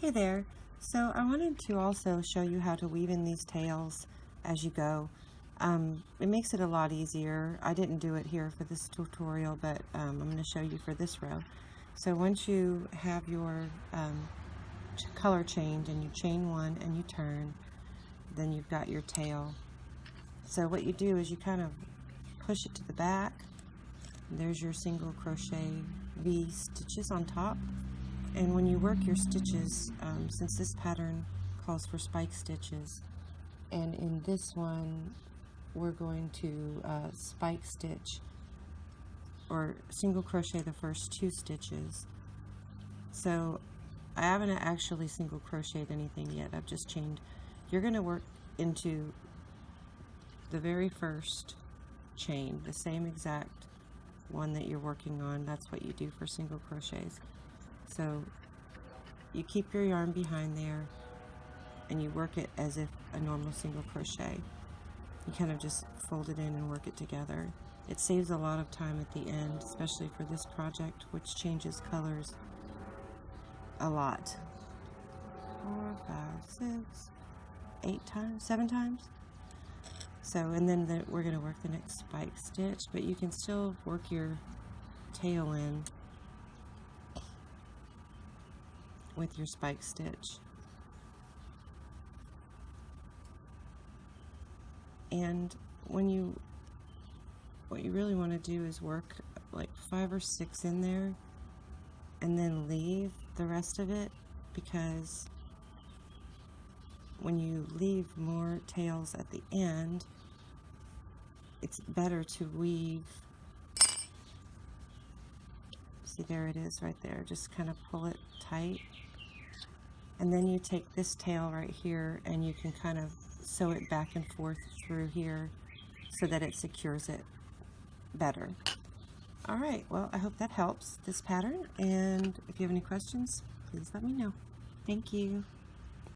Hey there. So I wanted to also show you how to weave in these tails as you go. It makes it a lot easier. I didn't do it here for this tutorial, but I'm going to show you for this row. So once you have your color change and you chain one and you turn, then you've got your tail. So what you do is you kind of push it to the back. There's your single crochet V stitches on top. And when you work your stitches, since this pattern calls for spike stitches, and in this one we're going to spike stitch or single crochet the first 2 stitches. So I haven't actually single crocheted anything yet, I've just chained. You're going to work into the very first chain, the same exact one that you're working on. That's what you do for single crochets. So you keep your yarn behind there and you work it as if a normal single crochet. You kind of just fold it in and work it together. It saves a lot of time at the end, especially for this project, which changes colors a lot. 4, 5, 6, 8 times, 7 times. So, and then we're going to work the next spike stitch, but you can still work your tail in with your spike stitch. And what you really want to do is work like 5 or 6 in there and then leave the rest of it, because when you leave more tails at the end, it's better to weave. See, there it is right there. Just kind of pull it tight. And then you take this tail right here and you can kind of sew it back and forth through here so that it secures it better. Alright, well, I hope that helps, this pattern, and if you have any questions, please let me know. Thank you.